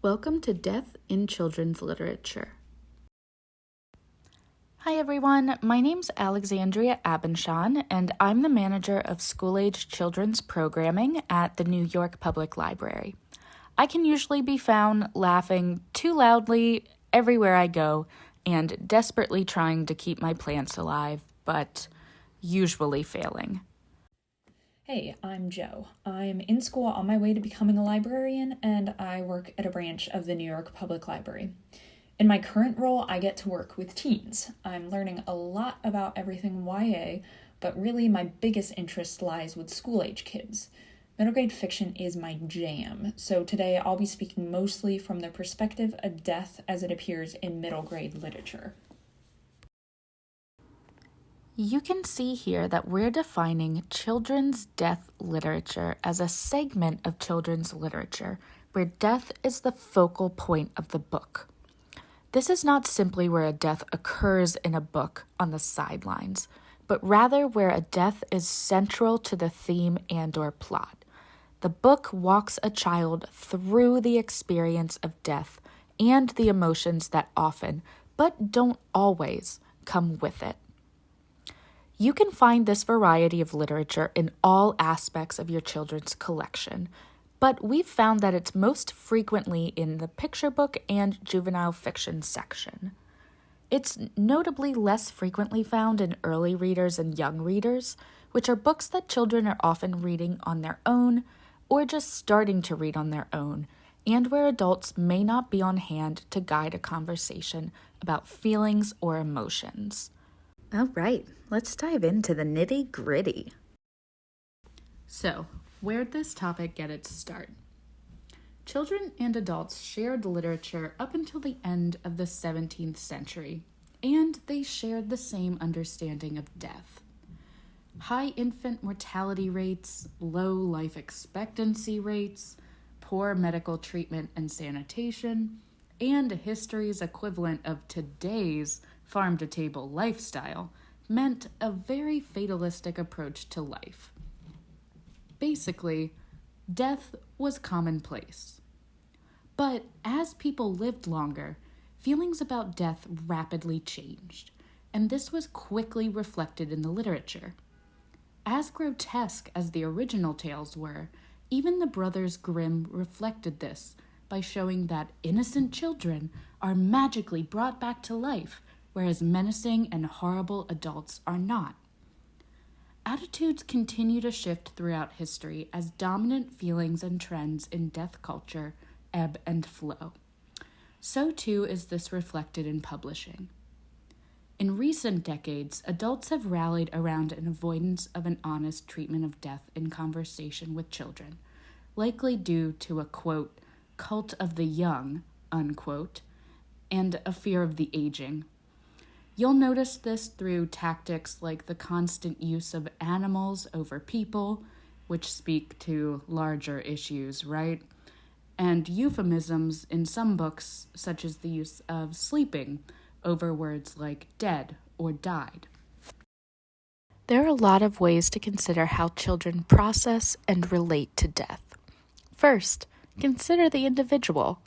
Welcome to Death in Children's Literature. Hi everyone, my name's Alexandria Abenshon, and I'm the manager of school-age children's programming at the New York Public Library. I can usually be found laughing too loudly everywhere I go and desperately trying to keep my plants alive, but usually failing. Hey, I'm Joe. I'm in school on my way to becoming a librarian, and I work at a branch of the New York Public Library. In my current role, I get to work with teens. I'm learning a lot about everything YA, but really my biggest interest lies with school-age kids. Middle grade fiction is my jam, so today I'll be speaking mostly from the perspective of death as it appears in middle grade literature. You can see here that we're defining children's death literature as a segment of children's literature where death is the focal point of the book. This is not simply where a death occurs in a book on the sidelines, but rather where a death is central to the theme and/or plot. The book walks a child through the experience of death and the emotions that often, but don't always, come with it. You can find this variety of literature in all aspects of your children's collection, but we've found that it's most frequently in the picture book and juvenile fiction section. It's notably less frequently found in early readers and young readers, which are books that children are often reading on their own or just starting to read on their own, and where adults may not be on hand to guide a conversation about feelings or emotions. All right, let's dive into the nitty-gritty. So, where'd this topic get its start? Children and adults shared literature up until the end of the 17th century, and they shared the same understanding of death. High infant mortality rates, low life expectancy rates, poor medical treatment and sanitation, and history's equivalent of today's farm-to-table lifestyle meant a very fatalistic approach to life. Basically, death was commonplace. But as people lived longer, feelings about death rapidly changed, and this was quickly reflected in the literature. As grotesque as the original tales were, even the Brothers Grimm reflected this by showing that innocent children are magically brought back to life, whereas menacing and horrible adults are not. Attitudes continue to shift throughout history as dominant feelings and trends in death culture ebb and flow. So too is this reflected in publishing. In recent decades, adults have rallied around an avoidance of an honest treatment of death in conversation with children, likely due to a, quote, cult of the young, unquote, and a fear of the aging. You'll notice this through tactics like the constant use of animals over people, which speak to larger issues, right? And euphemisms in some books, such as the use of sleeping over words like dead or died. There are a lot of ways to consider how children process and relate to death. First, consider the individual.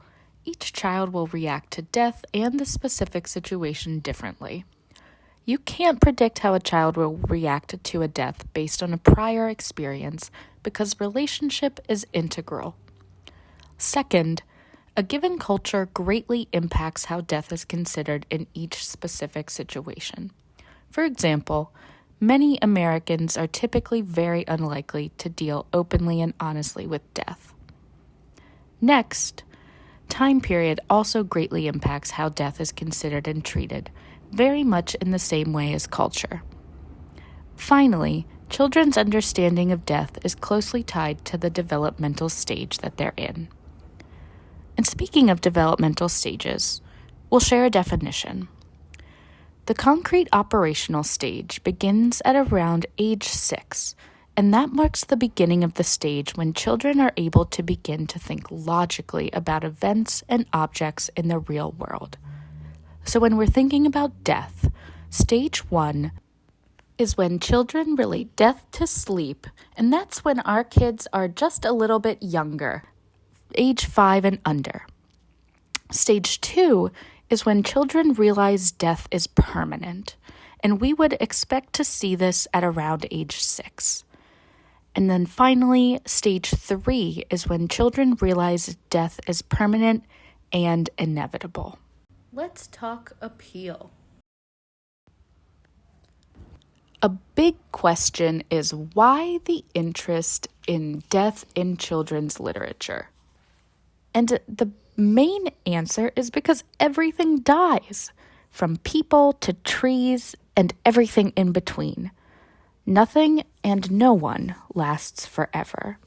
Each child will react to death and the specific situation differently. You can't predict how a child will react to a death based on a prior experience because relationship is integral. Second, a given culture greatly impacts how death is considered in each specific situation. For example, many Americans are typically very unlikely to deal openly and honestly with death. Next, time period also greatly impacts how death is considered and treated, very much in the same way as culture. Finally, children's understanding of death is closely tied to the developmental stage that they're in. And speaking of developmental stages, we'll share a definition. The concrete operational stage begins at around age 6, and that marks the beginning of the stage when children are able to begin to think logically about events and objects in the real world. So when we're thinking about death, stage 1 is when children relate death to sleep, and that's when our kids are just a little bit younger, age 5 and under. Stage 2 is when children realize death is permanent, and we would expect to see this at around age 6. And then finally, stage 3 is when children realize death is permanent and inevitable. Let's talk appeal. A big question is why the interest in death in children's literature? And the main answer is because everything dies, from people to trees and everything in between. Nothing and no one lasts forever.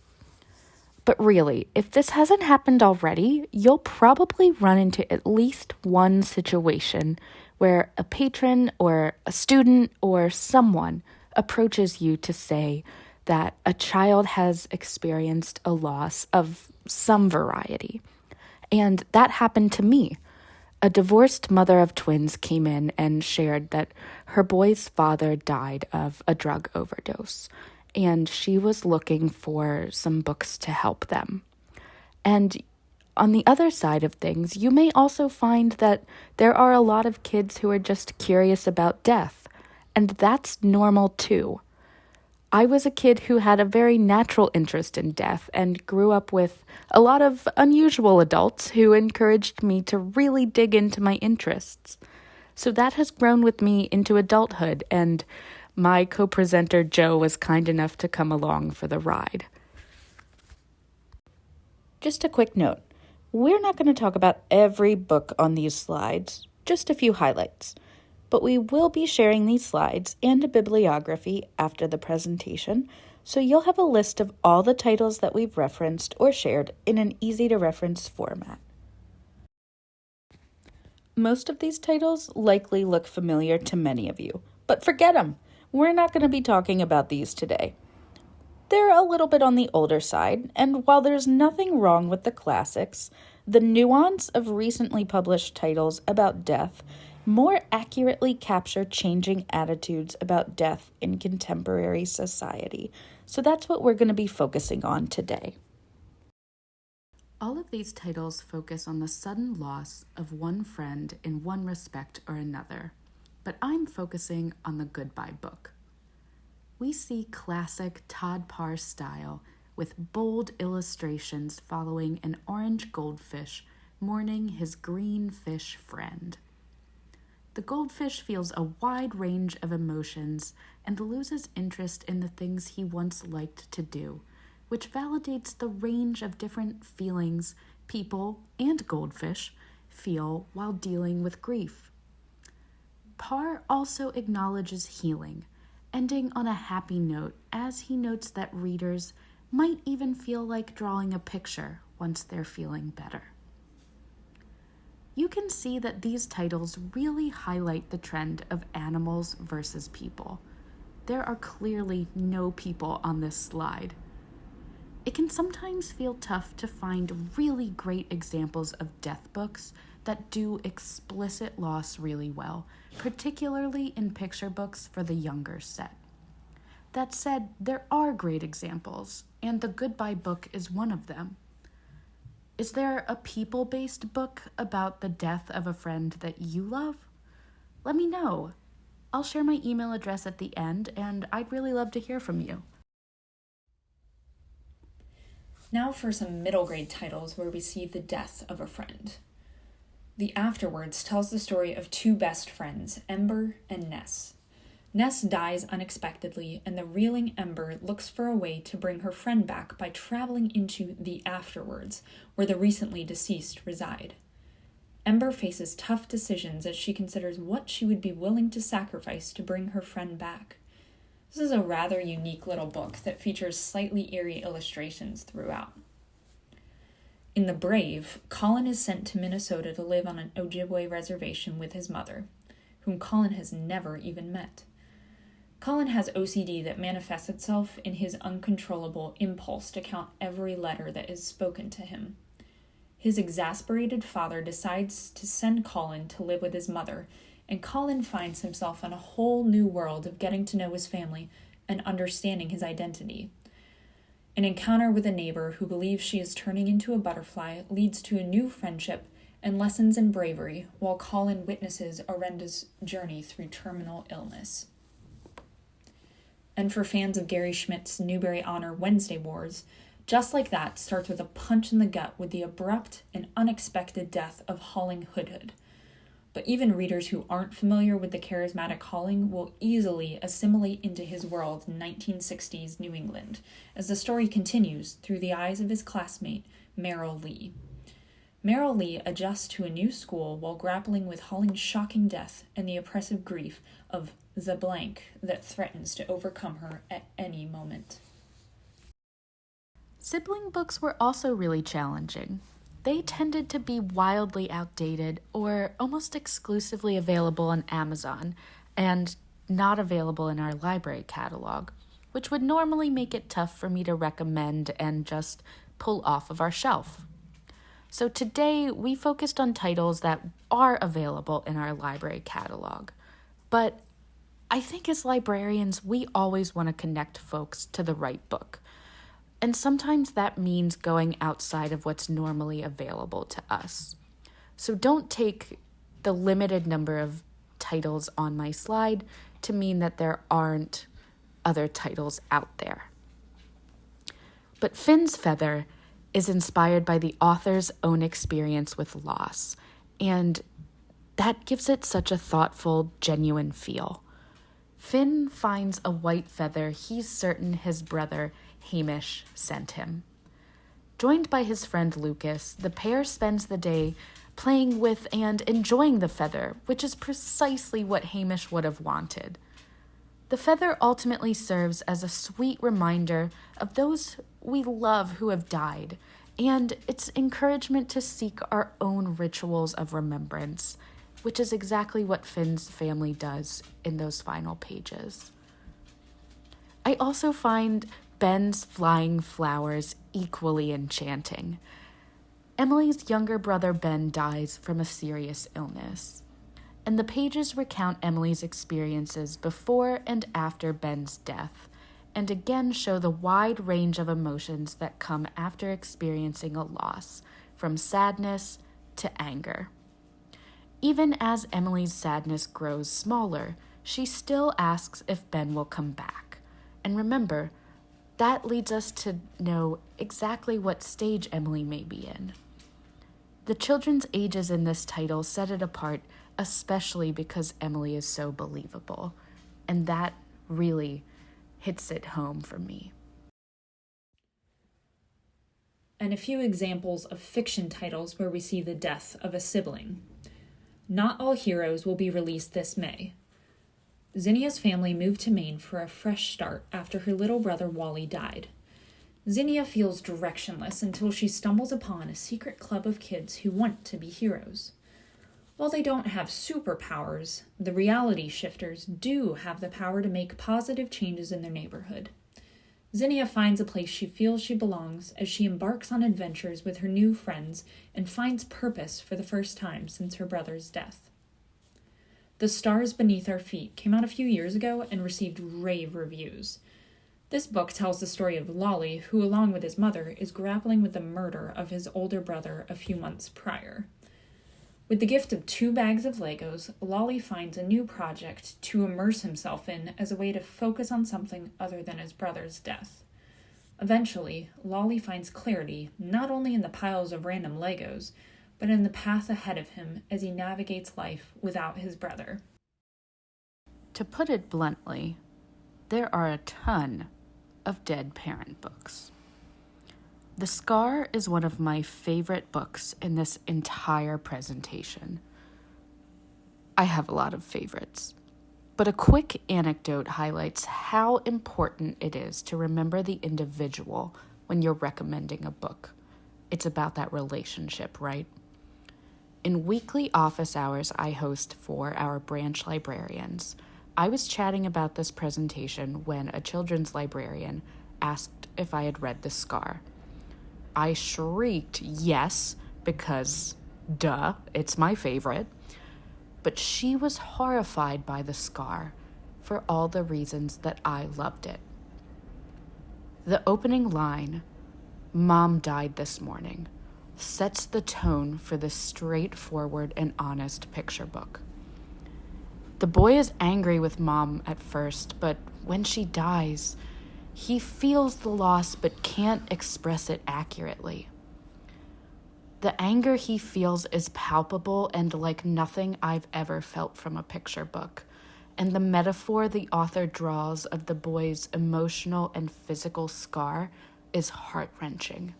But really, if this hasn't happened already, you'll probably run into at least one situation where a patron or a student or someone approaches you to say that a child has experienced a loss of some variety. And that happened to me. A divorced mother of twins came in and shared that her boy's father died of a drug overdose, and she was looking for some books to help them. And on the other side of things, you may also find that there are a lot of kids who are just curious about death, and that's normal too. I was a kid who had a very natural interest in death and grew up with a lot of unusual adults who encouraged me to really dig into my interests. So that has grown with me into adulthood, and my co-presenter Joe was kind enough to come along for the ride. Just a quick note, we're not going to talk about every book on these slides, just a few highlights. But we will be sharing these slides and a bibliography after the presentation, so you'll have a list of all the titles that we've referenced or shared in an easy-to-reference format. Most of these titles likely look familiar to many of you, but forget them. We're not going to be talking about these today. They're a little bit on the older side, and while there's nothing wrong with the classics, the nuance of recently published titles about death more accurately capture changing attitudes about death in contemporary society. So that's what we're going to be focusing on today. All of these titles focus on the sudden loss of one friend in one respect or another, but I'm focusing on the Goodbye book. We see classic Todd Parr style with bold illustrations following an orange goldfish mourning his green fish friend. The goldfish feels a wide range of emotions and loses interest in the things he once liked to do, which validates the range of different feelings people and goldfish feel while dealing with grief. Parr also acknowledges healing, ending on a happy note as he notes that readers might even feel like drawing a picture once they're feeling better. You can see that these titles really highlight the trend of animals versus people. There are clearly no people on this slide. It can sometimes feel tough to find really great examples of death books that do explicit loss really well, particularly in picture books for the younger set. That said, there are great examples, and the Goodbye book is one of them. Is there a people-based book about the death of a friend that you love? Let me know. I'll share my email address at the end, and I'd really love to hear from you. Now for some middle grade titles where we see the death of a friend. The Afterwards tells the story of two best friends, Ember and Ness. Ness dies unexpectedly, and the reeling Ember looks for a way to bring her friend back by traveling into the Afterwards, where the recently deceased reside. Ember faces tough decisions as she considers what she would be willing to sacrifice to bring her friend back. This is a rather unique little book that features slightly eerie illustrations throughout. In The Brave, Colin is sent to Minnesota to live on an Ojibwe reservation with his mother, whom Colin has never even met. Colin has OCD that manifests itself in his uncontrollable impulse to count every letter that is spoken to him. His exasperated father decides to send Colin to live with his mother, and Colin finds himself in a whole new world of getting to know his family and understanding his identity. An encounter with a neighbor who believes she is turning into a butterfly leads to a new friendship and lessons in bravery while Colin witnesses Orenda's journey through terminal illness. And for fans of Gary Schmidt's Newbery Honor Wednesday Wars, Just Like That starts with a punch in the gut with the abrupt and unexpected death of Halling Hoodhood. But even readers who aren't familiar with the charismatic Halling will easily assimilate into his world in 1960s New England, as the story continues through the eyes of his classmate, Merrill Lee. Merrill Lee adjusts to a new school while grappling with Halling's shocking death and the oppressive grief of the blank that threatens to overcome her at any moment. Sibling books were also really challenging. They tended to be wildly outdated or almost exclusively available on Amazon and not available in our library catalog, which would normally make it tough for me to recommend and just pull off of our shelf. So today we focused on titles that are available in our library catalog. But I think as librarians, we always want to connect folks to the right book. And sometimes that means going outside of what's normally available to us. So don't take the limited number of titles on my slide to mean that there aren't other titles out there. But Finn's Feather is inspired by the author's own experience with loss, and that gives it such a thoughtful, genuine feel. Finn finds a white feather he's certain his brother Hamish sent him. Joined by his friend Lucas, the pair spends the day playing with and enjoying the feather, which is precisely what Hamish would have wanted. The feather ultimately serves as a sweet reminder of those we love who have died, and it's encouragement to seek our own rituals of remembrance, which is exactly what Finn's family does in those final pages. I also find Ben's flying flowers equally enchanting. Emily's younger brother Ben dies from a serious illness, and the pages recount Emily's experiences before and after Ben's death, and again show the wide range of emotions that come after experiencing a loss, from sadness to anger. Even as Emily's sadness grows smaller, she still asks if Ben will come back. And remember, that leads us to know exactly what stage Emily may be in. The children's ages in this title set it apart, especially because Emily is so believable, and that really hits it home for me. And a few examples of fiction titles where we see the death of a sibling. Not All Heroes will be released this May. Zinnia's family moved to Maine for a fresh start after her little brother Wally died. Zinnia feels directionless until she stumbles upon a secret club of kids who want to be heroes. While they don't have superpowers, the reality shifters do have the power to make positive changes in their neighborhood. Zinnia finds a place she feels she belongs as she embarks on adventures with her new friends and finds purpose for the first time since her brother's death. The Stars Beneath Our Feet came out a few years ago and received rave reviews. This book tells the story of Lolly, who along with his mother is grappling with the murder of his older brother a few months prior. With the gift of 2 bags of Legos, Lolly finds a new project to immerse himself in as a way to focus on something other than his brother's death. Eventually, Lolly finds clarity not only in the piles of random Legos, but in the path ahead of him as he navigates life without his brother. To put it bluntly, there are a ton of dead parent books. The Scar is one of my favorite books in this entire presentation. I have a lot of favorites, but a quick anecdote highlights how important it is to remember the individual when you're recommending a book. It's about that relationship, right? In weekly office hours I host for our branch librarians, I was chatting about this presentation when a children's librarian asked if I had read The Scar. I shrieked yes, because duh, it's my favorite. But she was horrified by The Scar for all the reasons that I loved it. The opening line, "Mom died this morning," sets the tone for this straightforward and honest picture book. The boy is angry with Mom at first, but when she dies, he feels the loss but can't express it accurately. The anger he feels is palpable and like nothing I've ever felt from a picture book, and the metaphor the author draws of the boy's emotional and physical scar is heart-wrenching.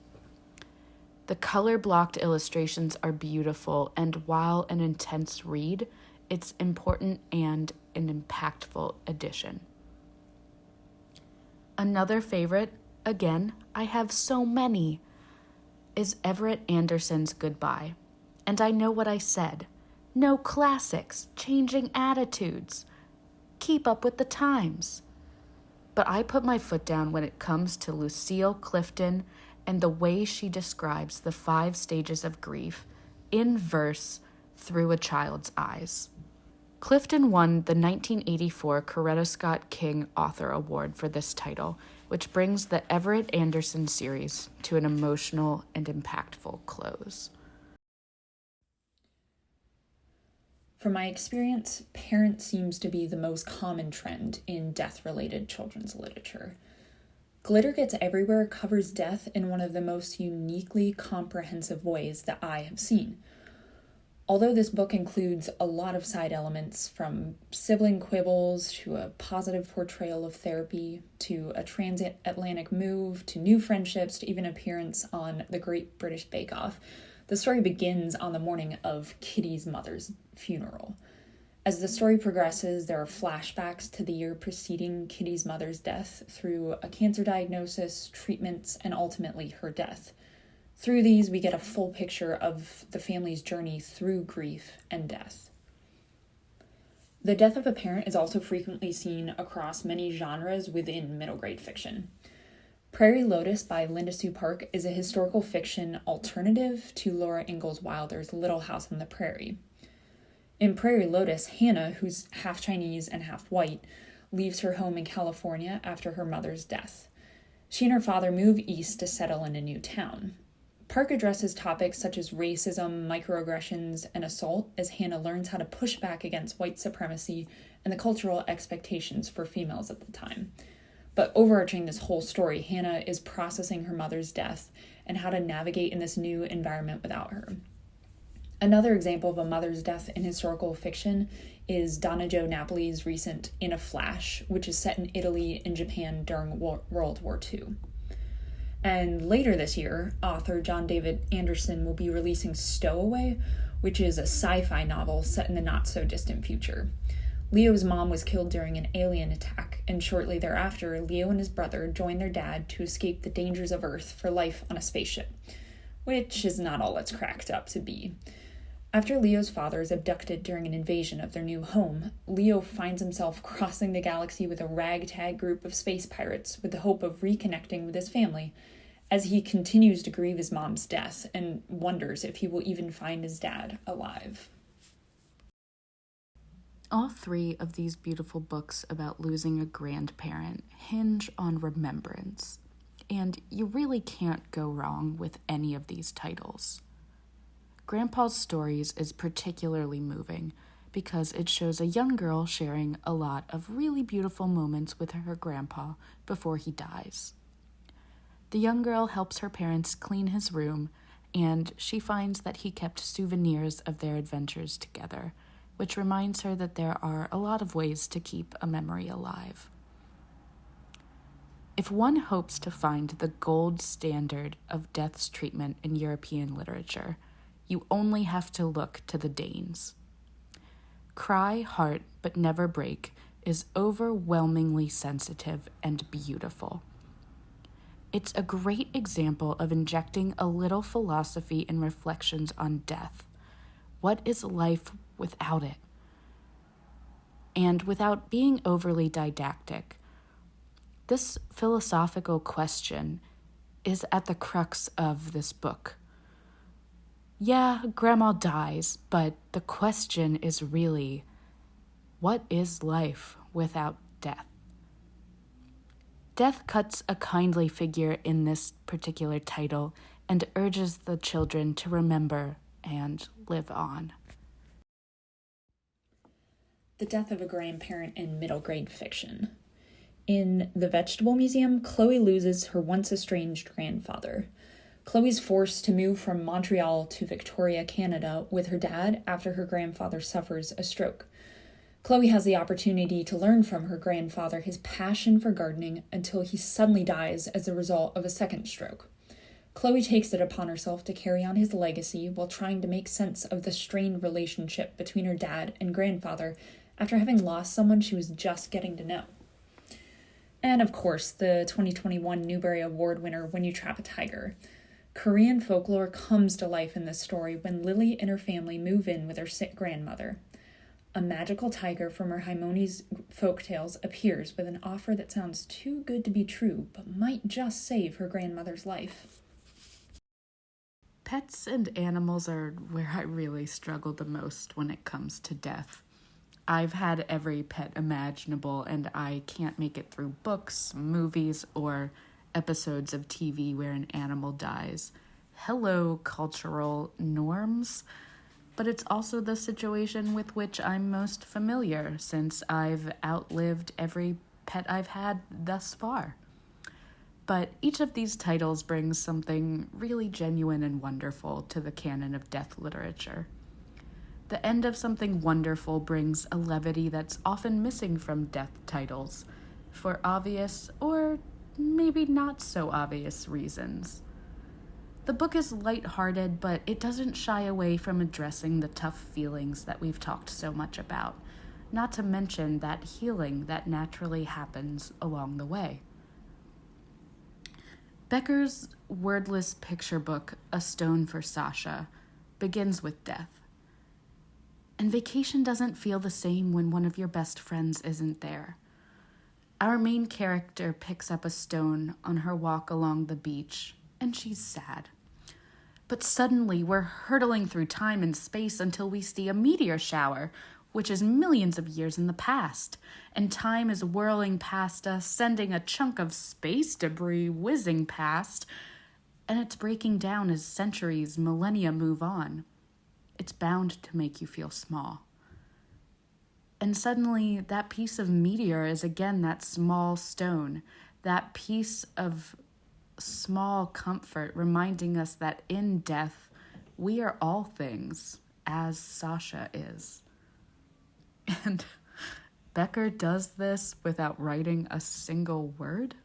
The color-blocked illustrations are beautiful, and while an intense read, it's important and an impactful addition. Another favorite, again, I have so many, is Everett Anderson's Goodbye. And I know what I said. No classics, changing attitudes. Keep up with the times. But I put my foot down when it comes to Lucille Clifton and the way she describes the 5 stages of grief in verse through a child's eyes. Clifton won the 1984 Coretta Scott King Author Award for this title, which brings the Everett Anderson series to an emotional and impactful close. From my experience, parent seems to be the most common trend in death-related children's literature. Glitter Gets Everywhere covers death in one of the most uniquely comprehensive ways that I have seen. Although this book includes a lot of side elements, from sibling quibbles to a positive portrayal of therapy, to a transatlantic move, to new friendships, to even appearance on The Great British Bake Off, the story begins on the morning of Kitty's mother's funeral. As the story progresses, there are flashbacks to the year preceding Kitty's mother's death through a cancer diagnosis, treatments, and ultimately her death. Through these, we get a full picture of the family's journey through grief and death. The death of a parent is also frequently seen across many genres within middle grade fiction. Prairie Lotus by Linda Sue Park is a historical fiction alternative to Laura Ingalls Wilder's Little House on the Prairie. In Prairie Lotus, Hannah, who's half Chinese and half white, leaves her home in California after her mother's death. She and her father move east to settle in a new town. Park addresses topics such as racism, microaggressions, and assault as Hannah learns how to push back against white supremacy and the cultural expectations for females at the time. But overarching this whole story, Hannah is processing her mother's death and how to navigate in this new environment without her. Another example of a mother's death in historical fiction is Donna Jo Napoli's recent In a Flash, which is set in Italy and Japan during World War II. And later this year, author John David Anderson will be releasing Stowaway, which is a sci-fi novel set in the not-so-distant future. Leo's mom was killed during an alien attack, and shortly thereafter, Leo and his brother join their dad to escape the dangers of Earth for life on a spaceship, which is not all it's cracked up to be. After Leo's father is abducted during an invasion of their new home, Leo finds himself crossing the galaxy with a ragtag group of space pirates with the hope of reconnecting with his family, as he continues to grieve his mom's death and wonders if he will even find his dad alive. All 3 of these beautiful books about losing a grandparent hinge on remembrance, and you really can't go wrong with any of these titles. Grandpa's Stories is particularly moving because it shows a young girl sharing a lot of really beautiful moments with her grandpa before he dies. The young girl helps her parents clean his room, and she finds that he kept souvenirs of their adventures together, which reminds her that there are a lot of ways to keep a memory alive. If one hopes to find the gold standard of death's treatment in European literature, you only have to look to the Danes. Cry, Heart, But Never Break is overwhelmingly sensitive and beautiful. It's a great example of injecting a little philosophy and reflections on death. What is life without it? And without being overly didactic, this philosophical question is at the crux of this book. Yeah, Grandma dies, but the question is really, what is life without death? Death cuts a kindly figure in this particular title and urges the children to remember and live on. The death of a grandparent in middle grade fiction. In The Vegetable Museum, Chloe loses her once estranged grandfather. Chloe's forced to move from Montreal to Victoria, Canada, with her dad after her grandfather suffers a stroke. Chloe has the opportunity to learn from her grandfather his passion for gardening until he suddenly dies as a result of a second stroke. Chloe takes it upon herself to carry on his legacy while trying to make sense of the strained relationship between her dad and grandfather after having lost someone she was just getting to know. And of course, the 2021 Newbery Award winner, When You Trap a Tiger. Korean folklore comes to life in this story when Lily and her family move in with her sick grandmother. A magical tiger from her Haimone's folktales appears with an offer that sounds too good to be true, but might just save her grandmother's life. Pets and animals are where I really struggle the most when it comes to death. I've had every pet imaginable, and I can't make it through books, movies, or episodes of TV where an animal dies. Hello, cultural norms. But it's also the situation with which I'm most familiar, since I've outlived every pet I've had thus far. But each of these titles brings something really genuine and wonderful to the canon of death literature. The end of something wonderful brings a levity that's often missing from death titles, for obvious or maybe not so obvious reasons. The book is lighthearted, but it doesn't shy away from addressing the tough feelings that we've talked so much about, not to mention that healing that naturally happens along the way. Becker's wordless picture book, A Stone for Sasha, begins with death. And vacation doesn't feel the same when one of your best friends isn't there. Our main character picks up a stone on her walk along the beach, and she's sad. But suddenly we're hurtling through time and space until we see a meteor shower, which is millions of years in the past, and time is whirling past us, sending a chunk of space debris whizzing past, and it's breaking down as centuries, millennia move on. It's bound to make you feel small. And suddenly, that piece of meteor is again that small stone, that piece of small comfort reminding us that in death, we are all things, as Sasha is. And Becker does this without writing a single word?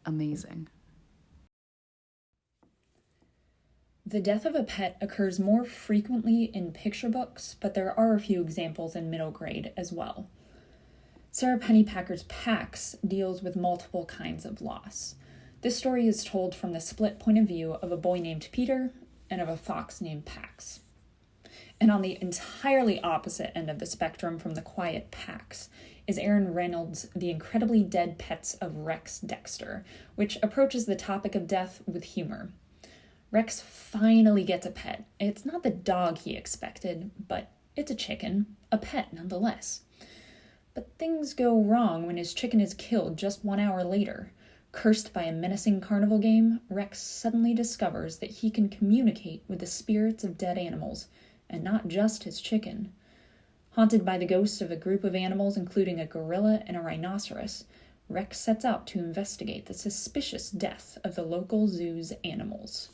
Amazing. The death of a pet occurs more frequently in picture books, but there are a few examples in middle grade as well. Sarah Pennypacker's Pax deals with multiple kinds of loss. This story is told from the split point of view of a boy named Peter and of a fox named Pax. And on the entirely opposite end of the spectrum from the quiet Pax is Aaron Reynolds' The Incredibly Dead Pets of Rex Dexter, which approaches the topic of death with humor. Rex finally gets a pet. It's not the dog he expected, but it's a chicken, a pet nonetheless. But things go wrong when his chicken is killed just 1 hour later. Cursed by a menacing carnival game, Rex suddenly discovers that he can communicate with the spirits of dead animals, and not just his chicken. Haunted by the ghosts of a group of animals, including a gorilla and a rhinoceros, Rex sets out to investigate the suspicious death of the local zoo's animals.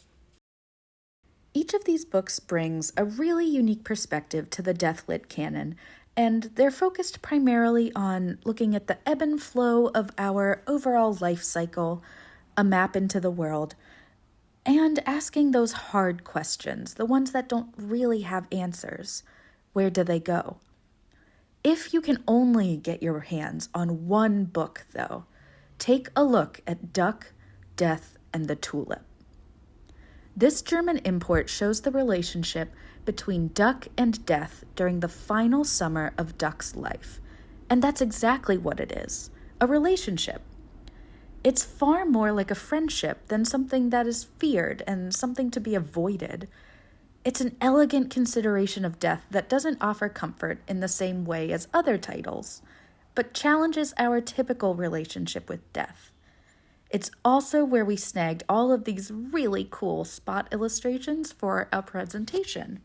Each of these books brings a really unique perspective to the death lit canon, and they're focused primarily on looking at the ebb and flow of our overall life cycle, a map into the world, and asking those hard questions, the ones that don't really have answers. Where do they go? If you can only get your hands on one book, though, take a look at Duck, Death, and the Tulip. This German import shows the relationship between Duck and death during the final summer of Duck's life. And that's exactly what it is, a relationship. It's far more like a friendship than something that is feared and something to be avoided. It's an elegant consideration of death that doesn't offer comfort in the same way as other titles, but challenges our typical relationship with death. It's also where we snagged all of these really cool spot illustrations for our presentation.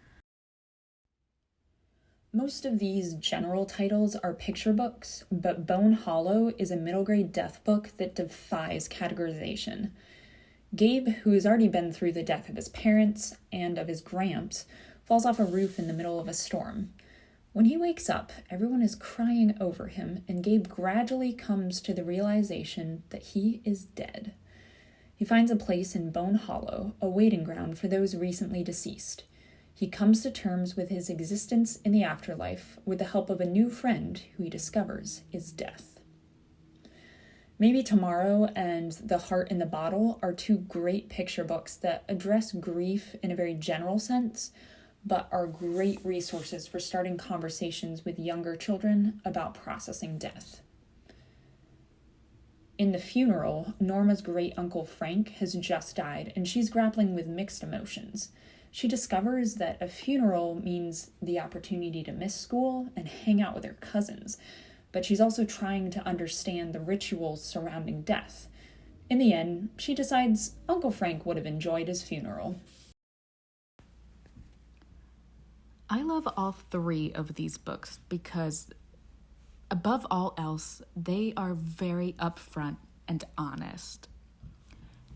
Most of these general titles are picture books, but Bone Hollow is a middle grade death book that defies categorization. Gabe, who has already been through the death of his parents and of his gramps, falls off a roof in the middle of a storm. When he wakes up, everyone is crying over him, and Gabe gradually comes to the realization that he is dead. He finds a place in Bone Hollow, a waiting ground for those recently deceased. He comes to terms with his existence in the afterlife with the help of a new friend who he discovers is death. Maybe Tomorrow and The Heart in the Bottle are two great picture books that address grief in a very general sense, but are great resources for starting conversations with younger children about processing death. In The Funeral, Norma's great-uncle Frank has just died, and she's grappling with mixed emotions. She discovers that a funeral means the opportunity to miss school and hang out with her cousins, but she's also trying to understand the rituals surrounding death. In the end, she decides Uncle Frank would have enjoyed his funeral. I love all three of these books because, above all else, they are very upfront and honest.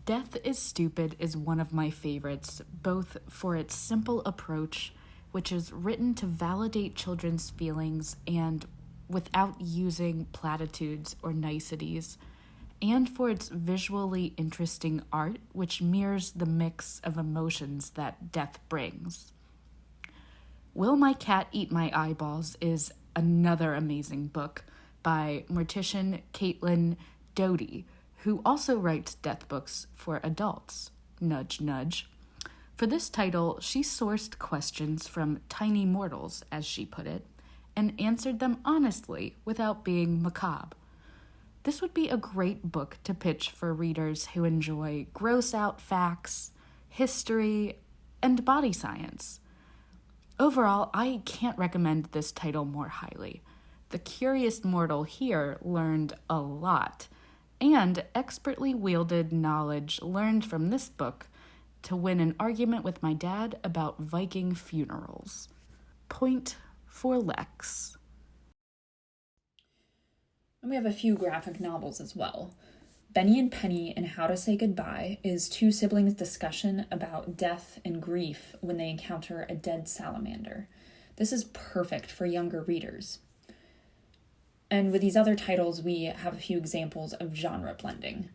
Death is Stupid is one of my favorites, both for its simple approach, which is written to validate children's feelings and without using platitudes or niceties, and for its visually interesting art, which mirrors the mix of emotions that death brings. Will My Cat Eat My Eyeballs is another amazing book by mortician Caitlin Doty, who also writes death books for adults. Nudge, nudge. For this title, she sourced questions from tiny mortals, as she put it, and answered them honestly without being macabre. This would be a great book to pitch for readers who enjoy gross-out facts, history, and body science. Overall, I can't recommend this title more highly. The curious mortal here learned a lot, and expertly wielded knowledge learned from this book to win an argument with my dad about Viking funerals. Point for Lex. And we have a few graphic novels as well. Benny and Penny and How to Say Goodbye is two siblings' discussion about death and grief when they encounter a dead salamander. This is perfect for younger readers. And with these other titles, we have a few examples of genre blending.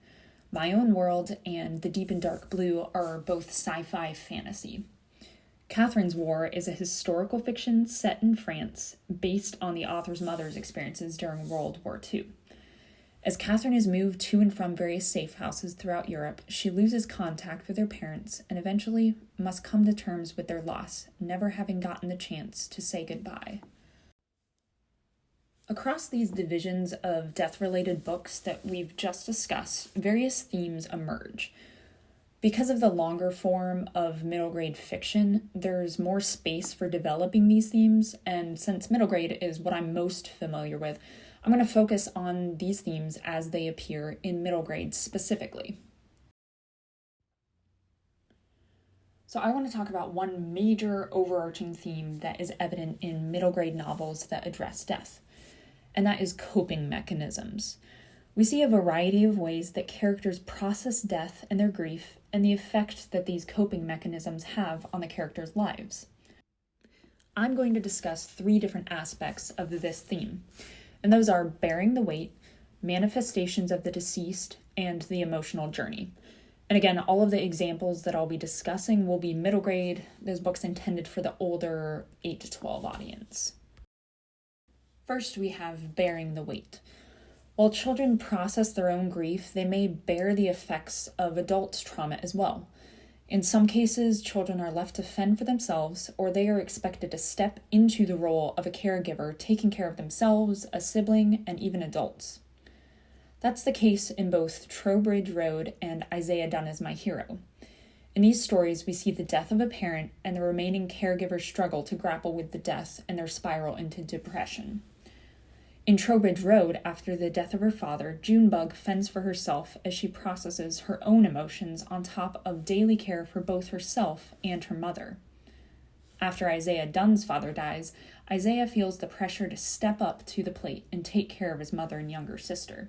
My Own World and The Deep and Dark Blue are both sci-fi fantasy. Catherine's War is a historical fiction set in France based on the author's mother's experiences during World War II. As Catherine is moved to and from various safe houses throughout Europe, she loses contact with her parents and eventually must come to terms with their loss, never having gotten the chance to say goodbye. Across these divisions of death-related books that we've just discussed, various themes emerge. Because of the longer form of middle grade fiction, there's more space for developing these themes, and since middle grade is what I'm most familiar with, I'm going to focus on these themes as they appear in middle grade specifically. So I want to talk about one major overarching theme that is evident in middle grade novels that address death, and that is coping mechanisms. We see a variety of ways that characters process death and their grief and the effect that these coping mechanisms have on the characters' lives. I'm going to discuss 3 different aspects of this theme, and those are bearing the weight, manifestations of the deceased, and the emotional journey. And again, all of the examples that I'll be discussing will be middle grade, those books intended for the older 8 to 12 audience. First, we have bearing the weight. While children process their own grief, they may bear the effects of adults' trauma as well. In some cases, children are left to fend for themselves, or they are expected to step into the role of a caregiver, taking care of themselves, a sibling, and even adults. That's the case in both Trowbridge Road and Isaiah Dunn is My Hero. In these stories, we see the death of a parent and the remaining caregiver's struggle to grapple with the death and their spiral into depression. In Trowbridge Road, after the death of her father, Junebug fends for herself as she processes her own emotions on top of daily care for both herself and her mother. After Isaiah Dunn's father dies, Isaiah feels the pressure to step up to the plate and take care of his mother and younger sister.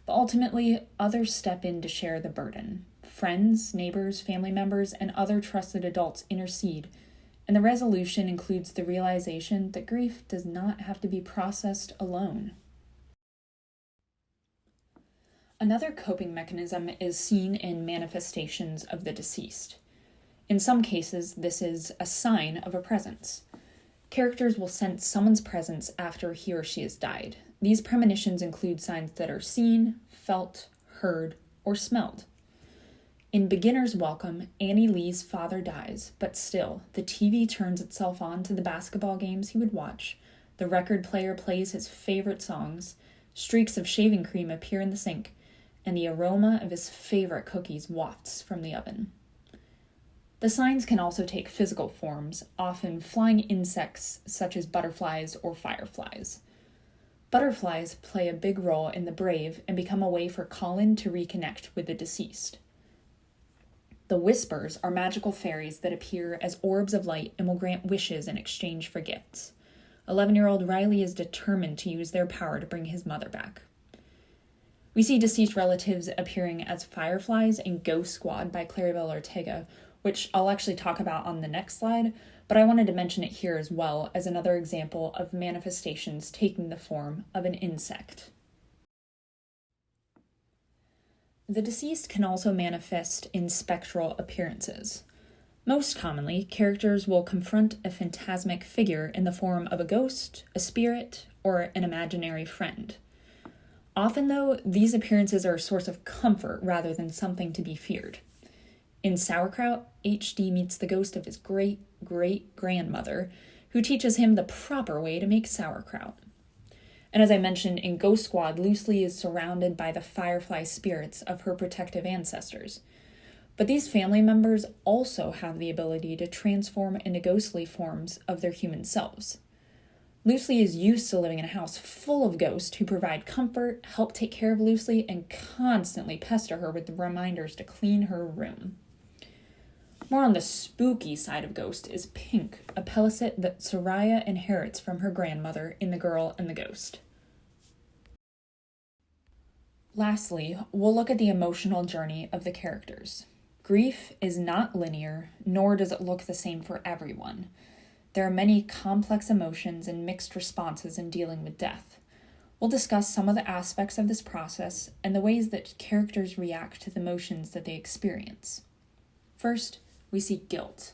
But ultimately, others step in to share the burden. Friends, neighbors, family members, and other trusted adults intercede, and the resolution includes the realization that grief does not have to be processed alone. Another coping mechanism is seen in manifestations of the deceased. In some cases, this is a sign of a presence. Characters will sense someone's presence after he or she has died. These premonitions include signs that are seen, felt, heard, or smelled. In Beginner's Welcome, Annie Lee's father dies, but still, the TV turns itself on to the basketball games he would watch, the record player plays his favorite songs, streaks of shaving cream appear in the sink, and the aroma of his favorite cookies wafts from the oven. The signs can also take physical forms, often flying insects such as butterflies or fireflies. Butterflies play a big role in The Brave and become a way for Colin to reconnect with the deceased. The Whispers are magical fairies that appear as orbs of light and will grant wishes in exchange for gifts. 11-year-old Riley is determined to use their power to bring his mother back. We see deceased relatives appearing as fireflies in Ghost Squad by Claribel Ortega, which I'll actually talk about on the next slide, but I wanted to mention it here as well as another example of manifestations taking the form of an insect. The deceased can also manifest in spectral appearances. Most commonly, characters will confront a phantasmic figure in the form of a ghost, a spirit, or an imaginary friend. Often, though, these appearances are a source of comfort rather than something to be feared. In Sauerkraut, HD meets the ghost of his great-great-grandmother, who teaches him the proper way to make sauerkraut. And as I mentioned, in Ghost Squad, Lucy is surrounded by the firefly spirits of her protective ancestors. But these family members also have the ability to transform into ghostly forms of their human selves. Lucy is used to living in a house full of ghosts who provide comfort, help take care of Lucy, and constantly pester her with reminders to clean her room. More on the spooky side of Ghost is Pink, a pellicet that Soraya inherits from her grandmother in The Girl and the Ghost. Lastly, we'll look at the emotional journey of the characters. Grief is not linear, nor does it look the same for everyone. There are many complex emotions and mixed responses in dealing with death. We'll discuss some of the aspects of this process and the ways that characters react to the emotions that they experience. First, we see guilt.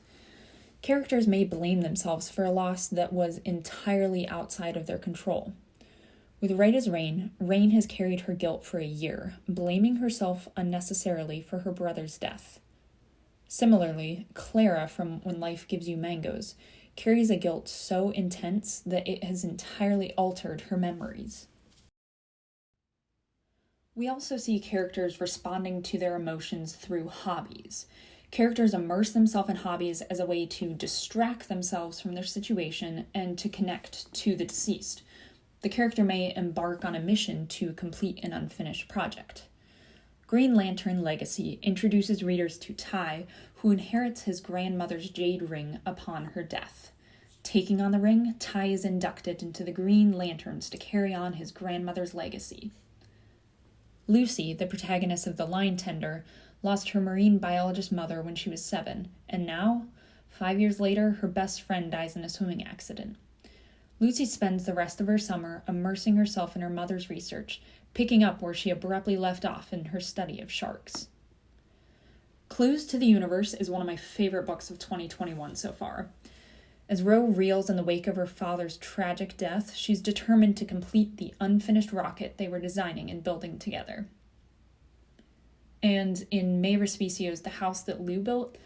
Characters may blame themselves for a loss that was entirely outside of their control. With Right as Rain, Rain has carried her guilt for a year, blaming herself unnecessarily for her brother's death. Similarly, Clara from When Life Gives You Mangoes carries a guilt so intense that it has entirely altered her memories. We also see characters responding to their emotions through hobbies. Characters immerse themselves in hobbies as a way to distract themselves from their situation and to connect to the deceased. The character may embark on a mission to complete an unfinished project. Green Lantern Legacy introduces readers to Ty, who inherits his grandmother's jade ring upon her death. Taking on the ring, Ty is inducted into the Green Lanterns to carry on his grandmother's legacy. Lucy, the protagonist of The Line Tender, lost her marine biologist mother when she was 7, and now, 5 years later, her best friend dies in a swimming accident. Lucy spends the rest of her summer immersing herself in her mother's research, picking up where she abruptly left off in her study of sharks. Clues to the Universe is one of my favorite books of 2021 so far. As Ro reels in the wake of her father's tragic death, she's determined to complete the unfinished rocket they were designing and building together. And in May Respicio's The House That Lou Built,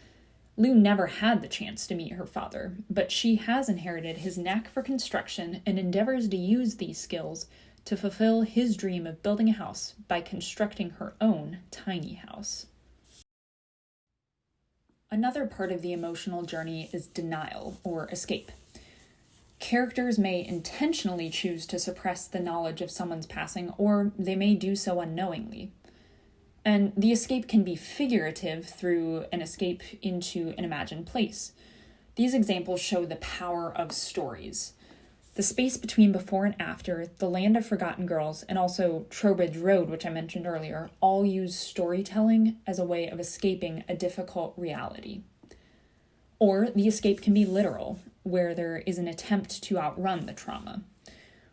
Lou never had the chance to meet her father, but she has inherited his knack for construction and endeavors to use these skills to fulfill his dream of building a house by constructing her own tiny house. Another part of the emotional journey is denial, or escape. Characters may intentionally choose to suppress the knowledge of someone's passing, or they may do so unknowingly. And the escape can be figurative through an escape into an imagined place. These examples show the power of stories. The space between before and after, the land of forgotten girls, and also Trowbridge Road, which I mentioned earlier, all use storytelling as a way of escaping a difficult reality. Or the escape can be literal, where there is an attempt to outrun the trauma.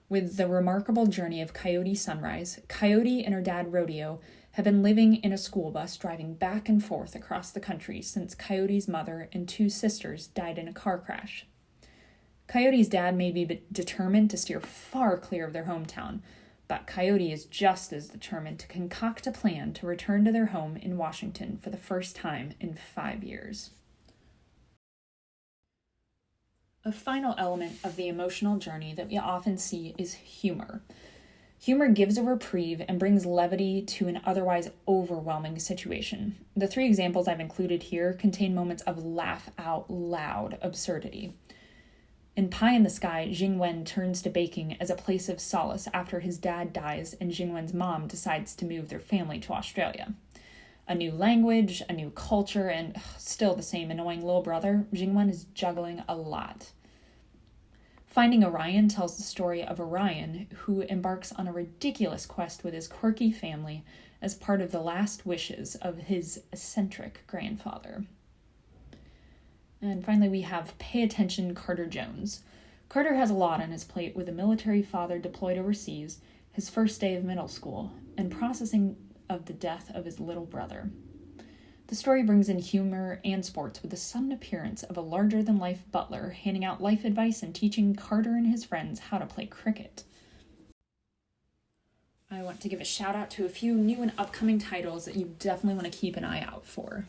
With the remarkable journey of Coyote Sunrise, Coyote and her dad Rodeo have been living in a school bus driving back and forth across the country since Coyote's mother and 2 sisters died in a car crash. Coyote's dad may be determined to steer far clear of their hometown, but Coyote is just as determined to concoct a plan to return to their home in Washington for the first time in 5 years. A final element of the emotional journey that we often see is humor. Humor gives a reprieve and brings levity to an otherwise overwhelming situation. The 3 examples I've included here contain moments of laugh-out-loud absurdity. In Pie in the Sky, Jingwen turns to baking as a place of solace after his dad dies and Jingwen's mom decides to move their family to Australia. A new language, a new culture, and still the same annoying little brother, Jingwen is juggling a lot. Finding Orion tells the story of Orion, who embarks on a ridiculous quest with his quirky family as part of the last wishes of his eccentric grandfather. And finally, we have Pay Attention, Carter Jones. Carter has a lot on his plate with a military father deployed overseas, his first day of middle school, and processing of the death of his little brother. The story brings in humor and sports with the sudden appearance of a larger-than-life butler handing out life advice and teaching Carter and his friends how to play cricket. I want to give a shout out to a few new and upcoming titles that you definitely want to keep an eye out for.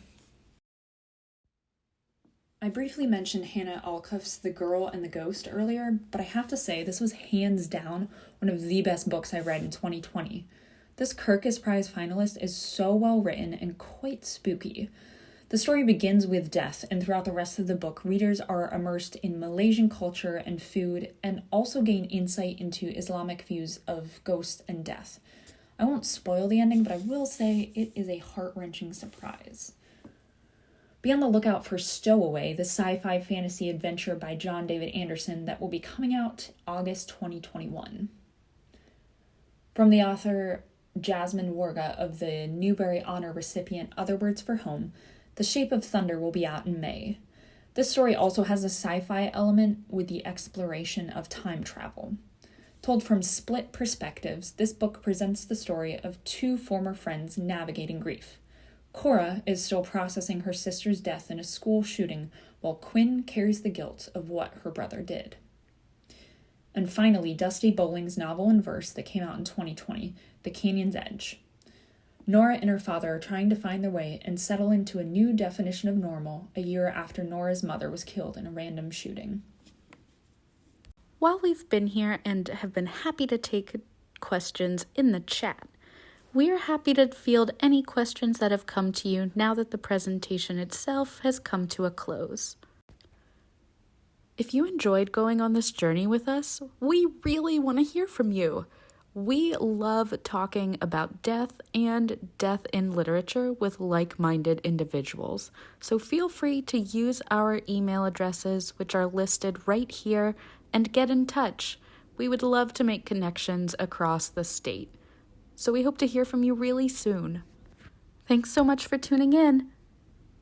I briefly mentioned Hannah Alcuff's The Girl and the Ghost earlier, but I have to say this was hands down one of the best books I read in 2020. This Kirkus Prize finalist is so well written and quite spooky. The story begins with death, and throughout the rest of the book, readers are immersed in Malaysian culture and food, and also gain insight into Islamic views of ghosts and death. I won't spoil the ending, but I will say it is a heart-wrenching surprise. Be on the lookout for Stowaway, the sci-fi fantasy adventure by John David Anderson that will be coming out August 2021. From the author Jasmine Warga of the Newbery Honor recipient Other Words for Home, The Shape of Thunder will be out in May. This story also has a sci-fi element with the exploration of time travel. Told from split perspectives, this book presents the story of 2 former friends navigating grief. Cora is still processing her sister's death in a school shooting, while Quinn carries the guilt of what her brother did. And finally, Dusty Bowling's novel in verse that came out in 2020, The Canyon's Edge. Nora and her father are trying to find their way and settle into a new definition of normal a year after Nora's mother was killed in a random shooting. While we've been here and have been happy to take questions in the chat, we're happy to field any questions that have come to you now that the presentation itself has come to a close. If you enjoyed going on this journey with us, we really want to hear from you. We love talking about death and death in literature with like-minded individuals, so feel free to use our email addresses, which are listed right here, and get in touch. We would love to make connections across the state. So we hope to hear from you really soon. Thanks so much for tuning in.